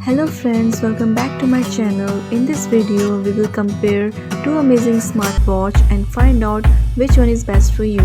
Hello friends, welcome back to my channel. In this video, we will compare two amazing smartwatch and find out which one is best for you.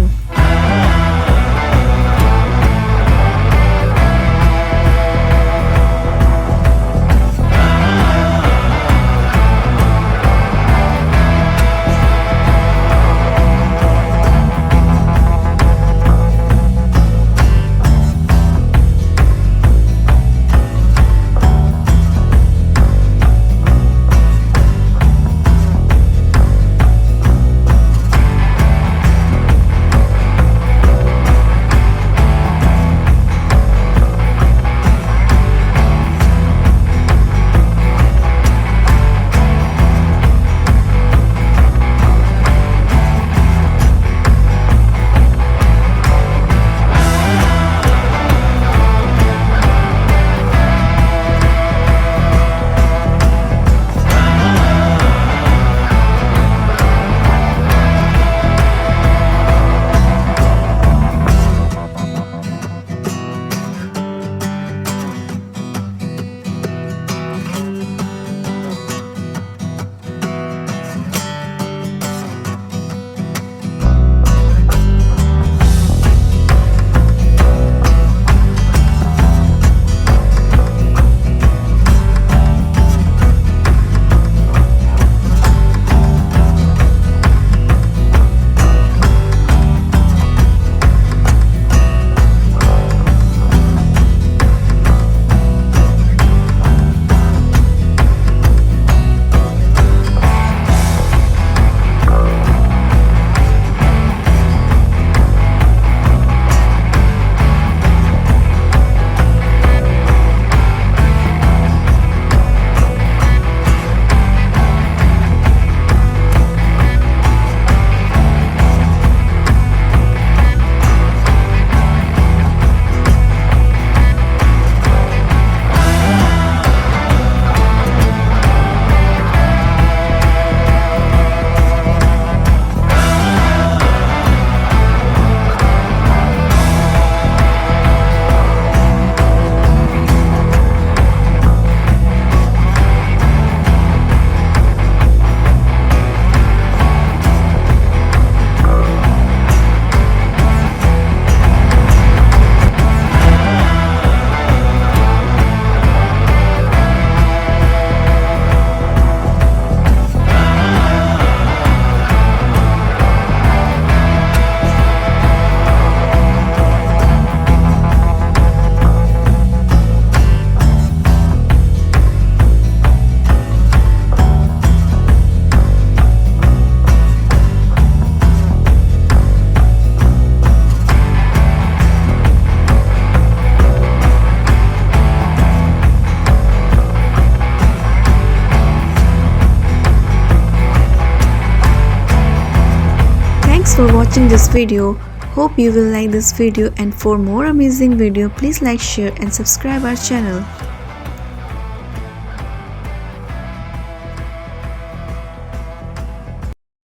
Thanks for watching this video. Hope you will like this video, and for more amazing video please like, share and subscribe our channel.